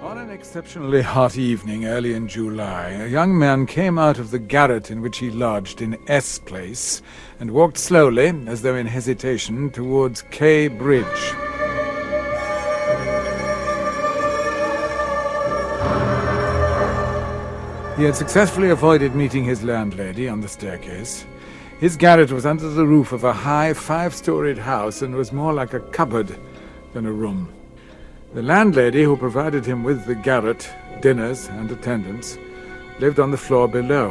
On an exceptionally hot evening early in July, a young man came out of the garret in which he lodged in S Place and walked slowly, as though in hesitation, towards K Bridge. He had successfully avoided meeting his landlady on the staircase. His garret was under the roof of a high 5-storied house and was more like a cupboard than a room. The landlady, who provided him with the garret, dinners, and attendance, lived on the floor below,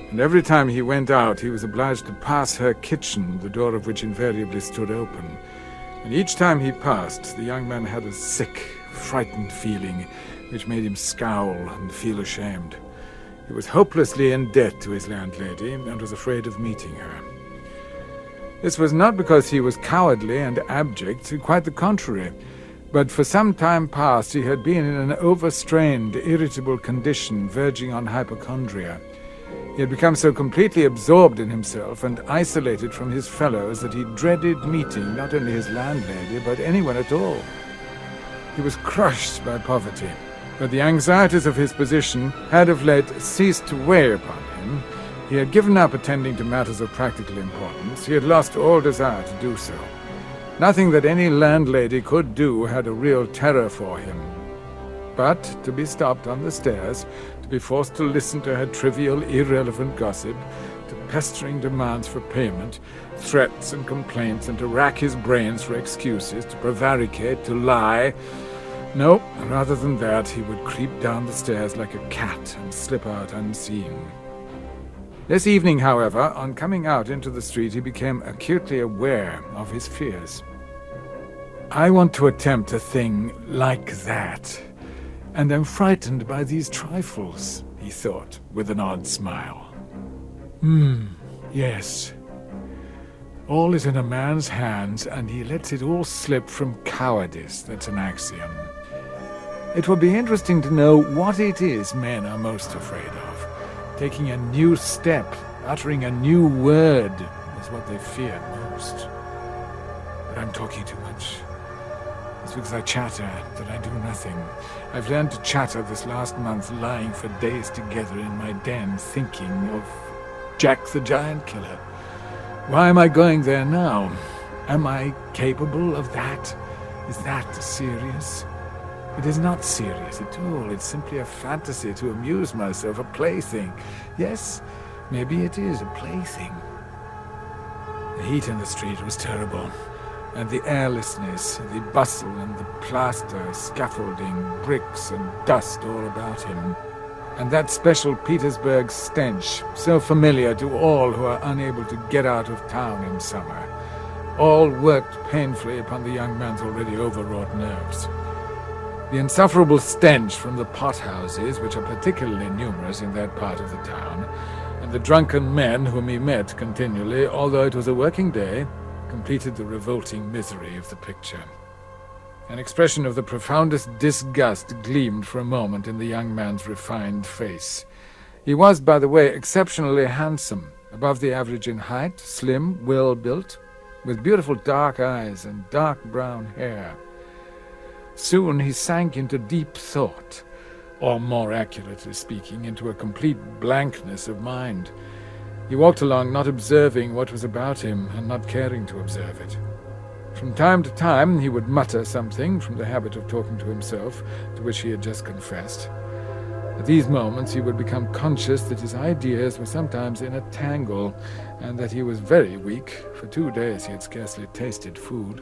and every time he went out he was obliged to pass her kitchen, the door of which invariably stood open. And each time he passed, the young man had a sick, frightened feeling which made him scowl and feel ashamed. He was hopelessly in debt to his landlady and was afraid of meeting her. This was not because he was cowardly and abject, quite the contrary. But for some time past he had been in an overstrained, irritable condition verging on hypochondria. He had become so completely absorbed in himself and isolated from his fellows that he dreaded meeting not only his landlady, but anyone at all. He was crushed by poverty, but the anxieties of his position had of late ceased to weigh upon him. He had given up attending to matters of practical importance. He had lost all desire to do so. Nothing that any landlady could do had a real terror for him. But to be stopped on the stairs, to be forced to listen to her trivial, irrelevant gossip, to pestering demands for payment, threats and complaints, and to rack his brains for excuses, to prevaricate, to lie— no, rather than that, he would creep down the stairs like a cat and slip out unseen. This evening, however, on coming out into the street, he became acutely aware of his fears. I want to attempt a thing like that, and am frightened by these trifles, he thought, with an odd smile. Yes. All is in a man's hands, and he lets it all slip from cowardice. That's an axiom. It will be interesting to know what it is men are most afraid of. Taking a new step, uttering a new word, is what they fear most. But I'm talking too much. It's because I chatter that I do nothing. I've learned to chatter this last month, lying for days together in my den, thinking of Jack the Giant Killer. Why am I going there now? Am I capable of that? Is that serious? It is not serious at all. It's simply a fantasy to amuse myself, a plaything. Yes, maybe it is a plaything. The heat in the street was terrible, and the airlessness, the bustle and the plaster, scaffolding, bricks and dust all about him. And that special Petersburg stench, so familiar to all who are unable to get out of town in summer, all worked painfully upon the young man's already overwrought nerves. The insufferable stench from the pothouses, which are particularly numerous in that part of the town, and the drunken men whom he met continually, although it was a working day, completed the revolting misery of the picture. An expression of the profoundest disgust gleamed for a moment in the young man's refined face. He was, by the way, exceptionally handsome, above the average in height, slim, well-built, with beautiful dark eyes and dark brown hair. Soon he sank into deep thought, or more accurately speaking, into a complete blankness of mind. He walked along not observing what was about him and not caring to observe it. From time to time he would mutter something, from the habit of talking to himself, to which he had just confessed. At these moments he would become conscious that his ideas were sometimes in a tangle, and that he was very weak. For 2 days he had scarcely tasted food.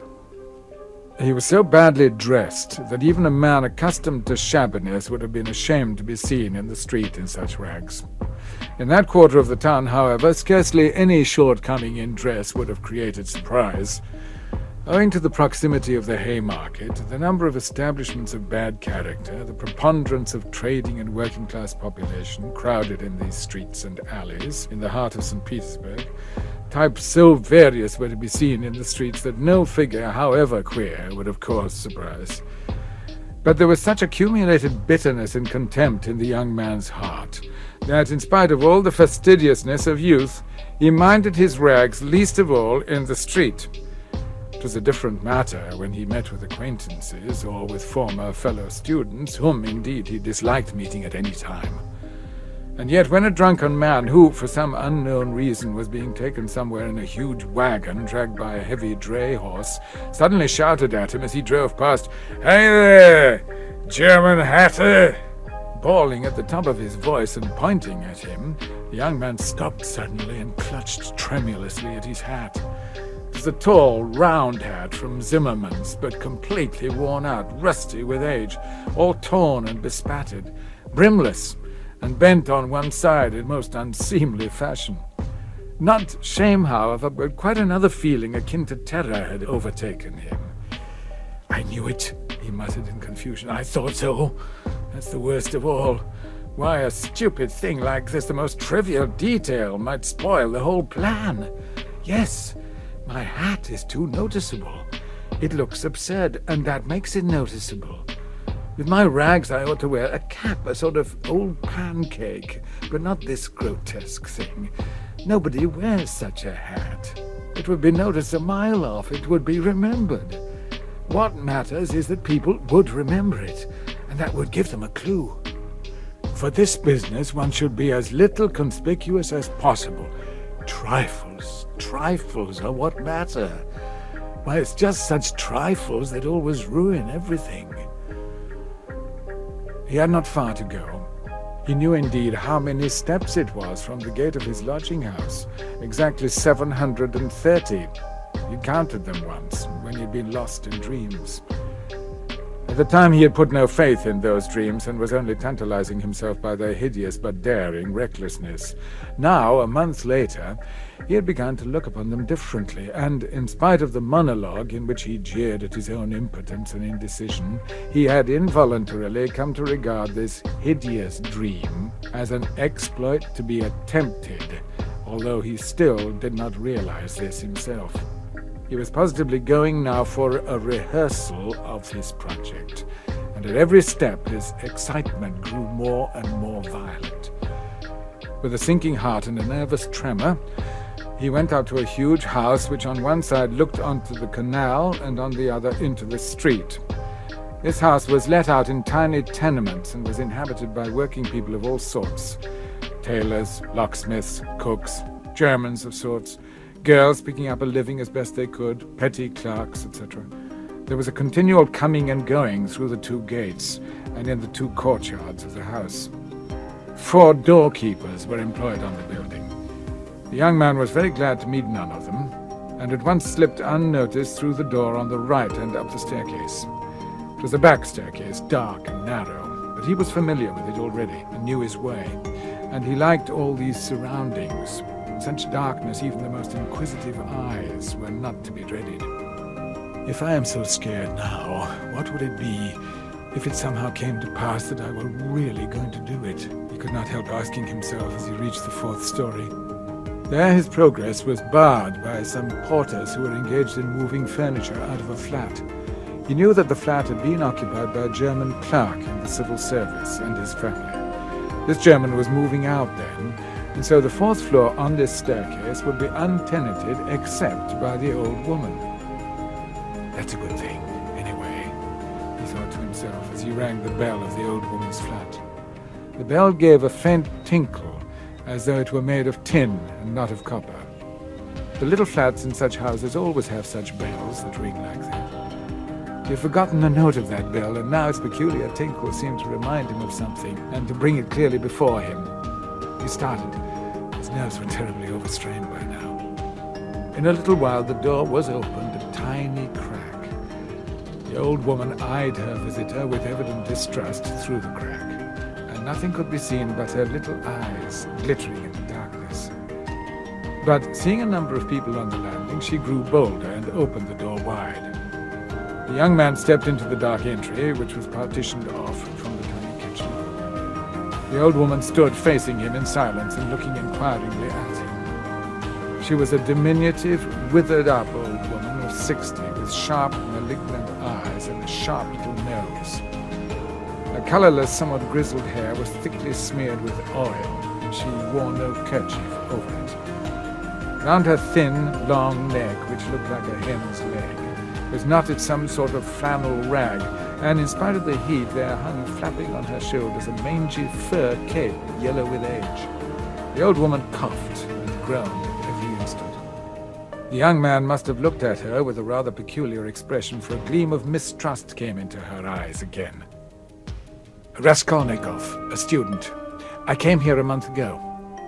He was so badly dressed that even a man accustomed to shabbiness would have been ashamed to be seen in the street in such rags. In that quarter of the town, however, scarcely any shortcoming in dress would have created surprise. Owing to the proximity of the Haymarket, the number of establishments of bad character, the preponderance of trading and working-class population crowded in these streets and alleys in the heart of St. Petersburg, types so various were to be seen in the streets that no figure, however queer, would have caused surprise. But there was such accumulated bitterness and contempt in the young man's heart that, in spite of all the fastidiousness of youth, he minded his rags least of all in the street. It was a different matter when he met with acquaintances or with former fellow students, whom indeed he disliked meeting at any time. And yet when a drunken man who, for some unknown reason, was being taken somewhere in a huge wagon dragged by a heavy dray horse, suddenly shouted at him as he drove past, "Hey there, German hatter!" Bawling at the top of his voice and pointing at him, the young man stopped suddenly and clutched tremulously at his hat. It was a tall, round hat from Zimmermann's, but completely worn out, rusty with age, all torn and bespattered, brimless, and bent on one side in most unseemly fashion. Not shame, however, but quite another feeling akin to terror had overtaken him. "I knew it," he muttered in confusion. "I thought so. That's the worst of all. Why, a stupid thing like this, the most trivial detail, might spoil the whole plan. Yes, my hat is too noticeable. It looks absurd, and that makes it noticeable. With my rags I ought to wear a cap, a sort of old pancake, but not this grotesque thing. Nobody wears such a hat. It would be noticed a mile off. It would be remembered. What matters is that people would remember it, and that would give them a clue. For this business one should be as little conspicuous as possible. Trifles are what matter. Why, it's just such trifles that always ruin everything." He had not far to go. He knew indeed how many steps it was from the gate of his lodging house. Exactly 730. He counted them once, when he had been lost in dreams. At the time he had put no faith in those dreams and was only tantalizing himself by their hideous but daring recklessness. Now, a month later, he had begun to look upon them differently, and in spite of the monologue in which he jeered at his own impotence and indecision, he had involuntarily come to regard this hideous dream as an exploit to be attempted, although he still did not realize this himself. He was positively going now for a rehearsal of his project, and at every step his excitement grew more and more violent. With a sinking heart and a nervous tremor, he went out to a huge house which on one side looked onto the canal and on the other into the street. This house was let out in tiny tenements and was inhabited by working people of all sorts: tailors, locksmiths, cooks, Germans of sorts, girls picking up a living as best they could, petty clerks, etc. There was a continual coming and going through the two gates and in the two courtyards of the house. 4 doorkeepers were employed on the building. The young man was very glad to meet none of them, and at once slipped unnoticed through the door on the right and up the staircase. It was a back staircase, dark and narrow, but he was familiar with it already and knew his way, and he liked all these surroundings. Such darkness, even the most inquisitive eyes were not to be dreaded. "If I am so scared now, what would it be if it somehow came to pass that I were really going to do it?" he could not help asking himself as he reached the 4th story. There his progress was barred by some porters who were engaged in moving furniture out of a flat. He knew that the flat had been occupied by a German clerk in the civil service and his family. This German was moving out then, and so the 4th floor on this staircase would be untenanted except by the old woman. "That's a good thing, anyway," he thought to himself as he rang the bell of the old woman's flat. The bell gave a faint tinkle, as though it were made of tin and not of copper. The little flats in such houses always have such bells that ring like that. He had forgotten the note of that bell, and now its peculiar tinkle seemed to remind him of something, and to bring it clearly before him. He started. His nerves were terribly overstrained by now. In a little while the door was opened a tiny crack. The old woman eyed her visitor with evident distrust through the crack, and nothing could be seen but her little eyes glittering in the darkness. But seeing a number of people on the landing, she grew bolder and opened the door wide. The young man stepped into the dark entry, which was partitioned off from the tiny kitchen. The old woman stood facing him in silence and looking inquiringly at him. She was a diminutive, withered-up old woman of 60, with sharp, malignant eyes and a sharp little nose. Her colorless, somewhat grizzled hair was thickly smeared with oil, and she wore no kerchief over it. Round her thin, long neck, which looked like a hen's leg, was knotted some sort of flannel rag, and in spite of the heat there hung flapping on her shoulders a mangy fur cape, yellow with age. The old woman coughed and groaned every instant. The young man must have looked at her with a rather peculiar expression, for a gleam of mistrust came into her eyes again. "Raskolnikov, a student. I came here a month ago."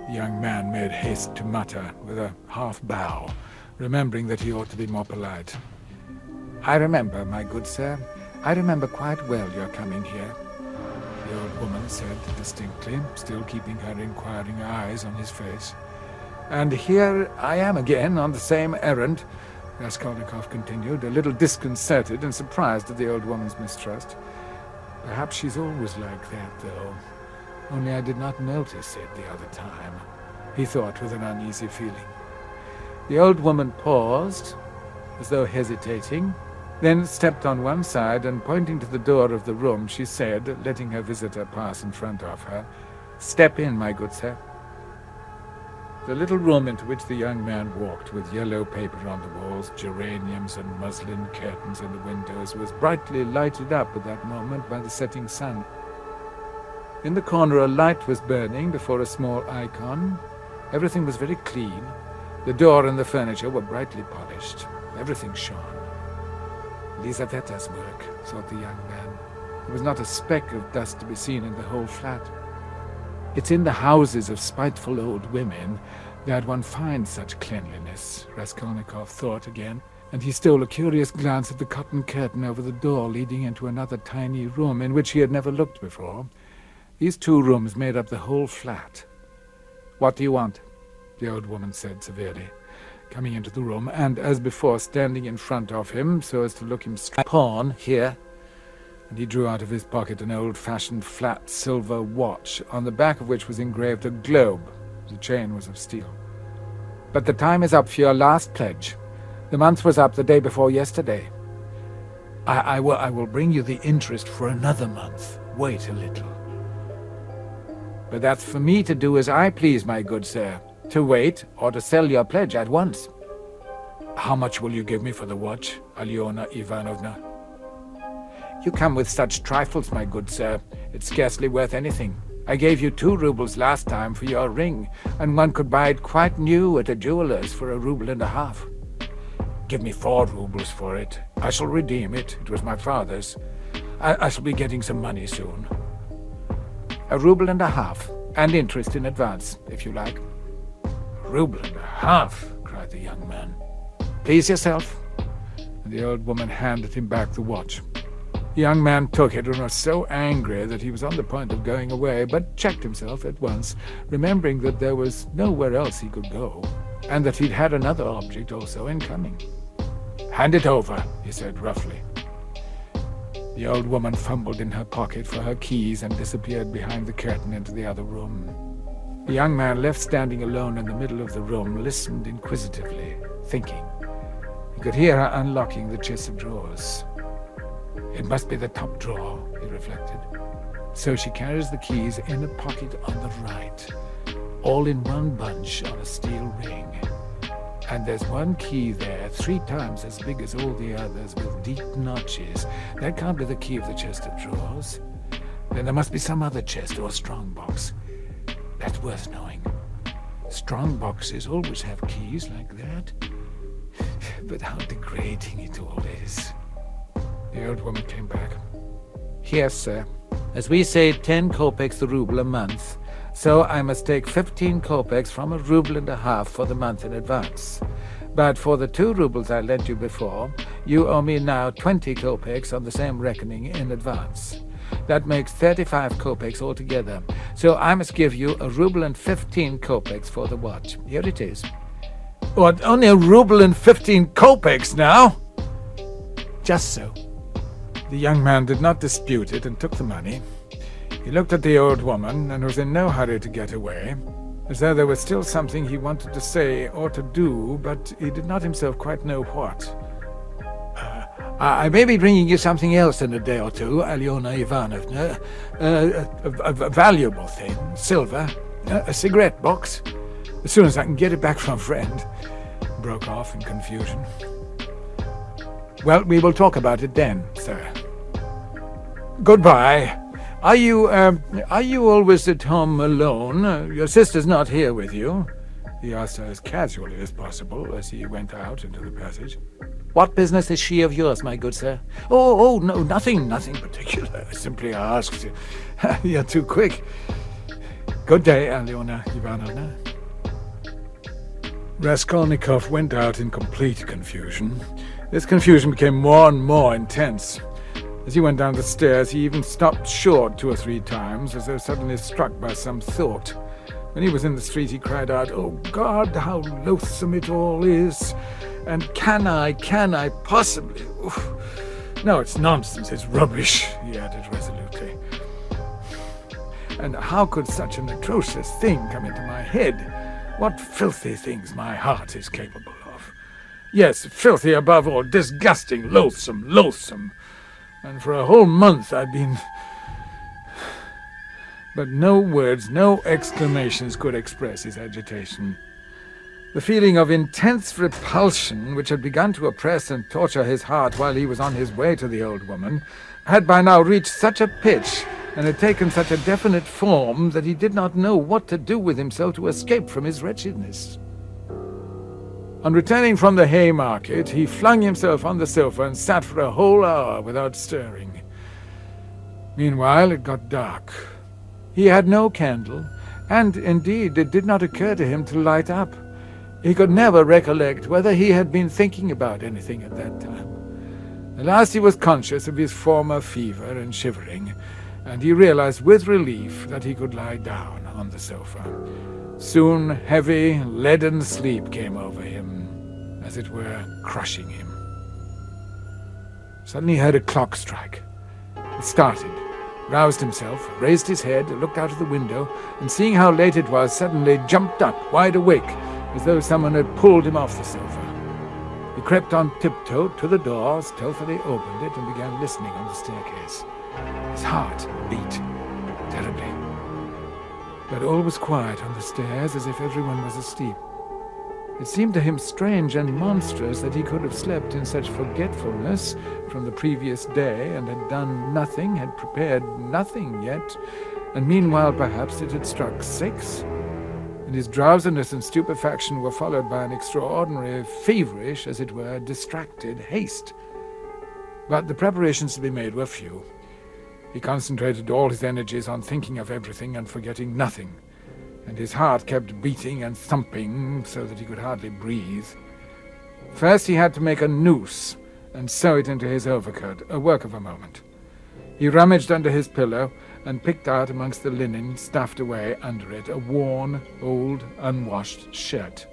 The young man made haste to mutter, with a half-bow, remembering that he ought to be more polite. "I remember, my good sir. I remember quite well your coming here," the old woman said distinctly, still keeping her inquiring eyes on his face. "And here I am again on the same errand," Raskolnikov continued, a little disconcerted and surprised at the old woman's mistrust. "Perhaps she's always like that, though. Only I did not notice it the other time," he thought with an uneasy feeling. The old woman paused, as though hesitating, then stepped on one side, and pointing to the door of the room, she said, letting her visitor pass in front of her, "Step in, my good sir." The little room into which the young man walked, with yellow paper on the walls, geraniums and muslin curtains in the windows, was brightly lighted up at that moment by the setting sun. In the corner a light was burning before a small icon. Everything was very clean. The door and the furniture were brightly polished. Everything shone. "Lizaveta's work," thought the young man. There was not a speck of dust to be seen in the whole flat. It's in the houses of spiteful old women that one finds such cleanliness, Raskolnikov thought again, and he stole a curious glance at the cotton curtain over the door leading into another tiny room in which he had never looked before. These two rooms made up the whole flat. "What do you want?" the old woman said severely, coming into the room, and, as before, standing in front of him so as to look him straight upon. "Here," and he drew out of his pocket an old-fashioned flat silver watch, on the back of which was engraved a globe. The chain was of steel. "But the time is up for your last pledge. The month was up the day before yesterday. I will bring you the interest for another month. Wait a little." "But that's for me to do as I please, my good sir. To wait, or to sell your pledge at once." "How much will you give me for the watch, Alyona Ivanovna?" "You come with such trifles, my good sir. It's scarcely worth anything. I gave you 2 rubles last time for your ring, and one could buy it quite new at a jeweller's for 1.5 rubles. Give me 4 rubles for it. I shall redeem it. It was my father's. I shall be getting some money soon." 1.5 rubles, and interest in advance, if you like." 1.5 rubles, cried the young man. "Please yourself." And the old woman handed him back the watch. The young man took it and was so angry that he was on the point of going away, but checked himself at once, remembering that there was nowhere else he could go, and that he'd had another object also in coming. "Hand it over," he said roughly. The old woman fumbled in her pocket for her keys and disappeared behind the curtain into the other room. The young man, left standing alone in the middle of the room, listened inquisitively, thinking. He could hear her unlocking the chest of drawers. "It must be the top drawer," he reflected. "So she carries the keys in a pocket on the right, all in one bunch on a steel ring. And there's one key there, 3 times as big as all the others, with deep notches. That can't be the key of the chest of drawers. Then there must be some other chest or strongbox. That's worth knowing. Strong boxes always have keys like that. But how degrading it all is." The old woman came back. "Here, sir. As we say, 10 kopecks the ruble a month. So I must take 15 kopecks from 1.5 rubles for the month in advance. But for the 2 rubles I lent you before, you owe me now 20 kopecks on the same reckoning in advance. That makes 35 kopecks altogether. So I must give you 1.15 rubles for the watch. Here it is." "What, only 1.15 rubles now?" "Just so." The young man did not dispute it and took the money. He looked at the old woman and was in no hurry to get away, as though there was still something he wanted to say or to do, but he did not himself quite know what. I may be bringing you something else in a day or two, Alyona Ivanovna. A valuable thing, silver, a cigarette box, as soon as I can get it back from a friend," broke off in confusion. Well, we will talk about it then, sir. Goodbye. Are you always at home alone? Your sister's not here with you?" he asked her as casually as possible as he went out into the passage. "What business is she of yours, my good sir?" Oh, no, nothing particular. I simply asked. You're too quick. Good day, Alyona Ivanovna." Raskolnikov went out in complete confusion. This confusion became more and more intense. As he went down the stairs, he even stopped short 2 or 3 times, as though suddenly struck by some thought. When he was in the street, he cried out, "Oh God, how loathsome it all is! And can I possibly... Oof. No, it's nonsense, it's rubbish," he added resolutely. "And how could such an atrocious thing come into my head? What filthy things my heart is capable of. Yes, filthy above all, disgusting, loathsome. And for a whole month I've been..." But no words, no exclamations could express his agitation. The feeling of intense repulsion, which had begun to oppress and torture his heart while he was on his way to the old woman, had by now reached such a pitch and had taken such a definite form that he did not know what to do with himself to escape from his wretchedness. On returning from the Haymarket, he flung himself on the sofa and sat for a whole hour without stirring. Meanwhile, it got dark. He had no candle, and indeed it did not occur to him to light up. He could never recollect whether he had been thinking about anything at that time. At last he was conscious of his former fever and shivering, and he realized with relief that he could lie down on the sofa. Soon heavy, leaden sleep came over him, as it were, crushing him. Suddenly he heard a clock strike. He started, roused himself, raised his head, looked out of the window, and seeing how late it was, suddenly jumped up, wide awake, as though someone had pulled him off the sofa. He crept on tiptoe to the door, stealthily opened it, and began listening on the staircase. His heart beat terribly. But all was quiet on the stairs, as if everyone was asleep. It seemed to him strange and monstrous that he could have slept in such forgetfulness from the previous day, and had done nothing, had prepared nothing yet, and meanwhile perhaps it had struck 6, and his drowsiness and stupefaction were followed by an extraordinary, feverish, as it were, distracted haste. But the preparations to be made were few. He concentrated all his energies on thinking of everything and forgetting nothing, and his heart kept beating and thumping so that he could hardly breathe. First he had to make a noose and sew it into his overcoat, a work of a moment. He rummaged under his pillow and picked out amongst the linen stuffed away under it a worn, old, unwashed shirt.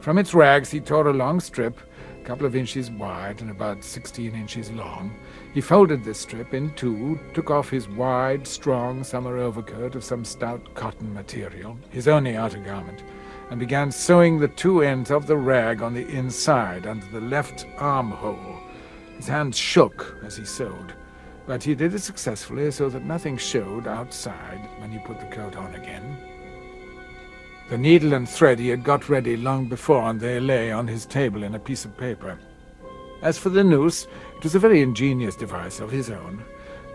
From its rags he tore a long strip, a couple of inches wide and about 16 inches long. He folded this strip in 2, took off his wide, strong summer overcoat of some stout cotton material, his only outer garment, and began sewing the 2 ends of the rag on the inside under the left armhole. His hands shook as he sewed, but he did it successfully so that nothing showed outside when he put the coat on again. The needle and thread he had got ready long before, and they lay on his table in a piece of paper. As for the noose, it was a very ingenious device of his own.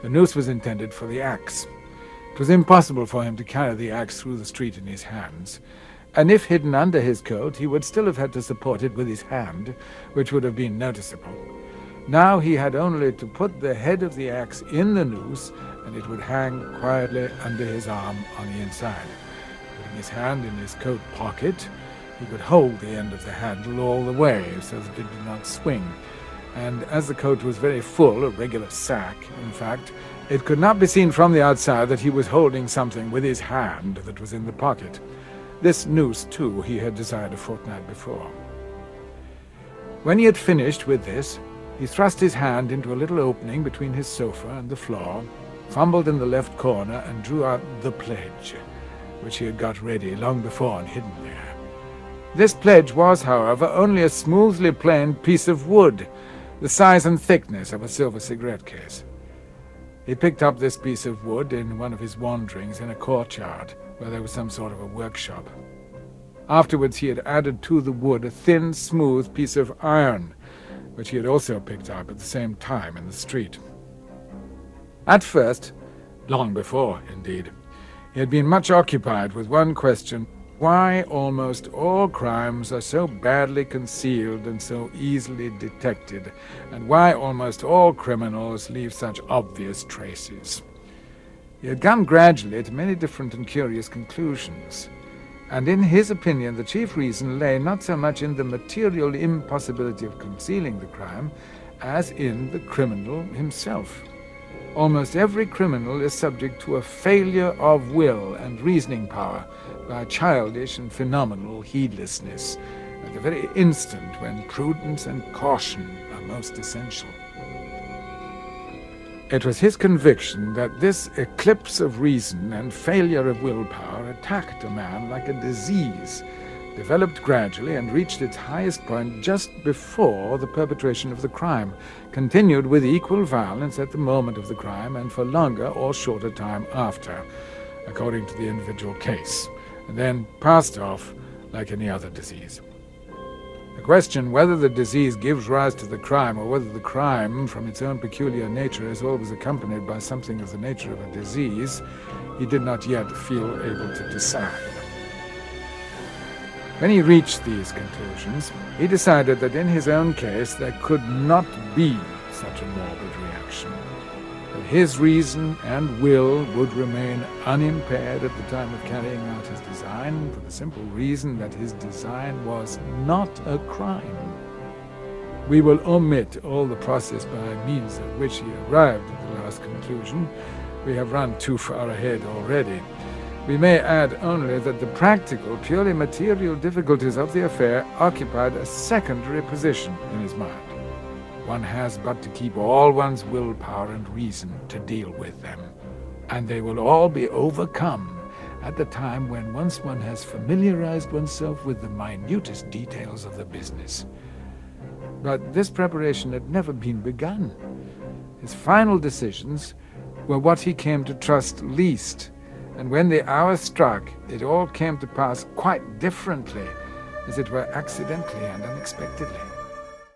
The noose was intended for the axe. It was impossible for him to carry the axe through the street in his hands, and if hidden under his coat, he would still have had to support it with his hand, which would have been noticeable. Now he had only to put the head of the axe in the noose, and it would hang quietly under his arm on the inside. Putting his hand in his coat pocket, he could hold the end of the handle all the way so that it did not swing, and as the coat was very full, a regular sack, in fact, it could not be seen from the outside that he was holding something with his hand that was in the pocket. This noose, too, he had desired a fortnight before. When he had finished with this, he thrust his hand into a little opening between his sofa and the floor, fumbled in the left corner, and drew out the pledge, which he had got ready long before and hidden there. This pledge was, however, only a smoothly planed piece of wood, the size and thickness of a silver cigarette case. He picked up this piece of wood in one of his wanderings in a courtyard, where there was some sort of a workshop. Afterwards he had added to the wood a thin, smooth piece of iron, which he had also picked up at the same time in the street. At first, long before, indeed, he had been much occupied with one question: why almost all crimes are so badly concealed and so easily detected, and why almost all criminals leave such obvious traces. He had come gradually to many different and curious conclusions, and in his opinion the chief reason lay not so much in the material impossibility of concealing the crime as in the criminal himself. Almost every criminal is subject to a failure of will and reasoning power by childish and phenomenal heedlessness at the very instant when prudence and caution are most essential. It was his conviction that this eclipse of reason and failure of willpower attacked a man like a disease, developed gradually and reached its highest point just before the perpetration of the crime, continued with equal violence at the moment of the crime and for longer or shorter time after, according to the individual case, and then passed off like any other disease. The question whether the disease gives rise to the crime or whether the crime, from its own peculiar nature, is always accompanied by something of the nature of a disease, he did not yet feel able to decide. When he reached these conclusions, he decided that in his own case there could not be such a morbid reaction, that his reason and will would remain unimpaired at the time of carrying out his design, for the simple reason that his design was not a crime. We will omit all the process by means of which he arrived at the last conclusion. We have run too far ahead already. We may add only that the practical, purely material difficulties of the affair occupied a secondary position in his mind. One has but to keep all one's willpower and reason to deal with them, and they will all be overcome at the time when once one has familiarized oneself with the minutest details of the business. But this preparation had never been begun. His final decisions were what he came to trust least, and when the hour struck, it all came to pass quite differently, as it were accidentally and unexpectedly.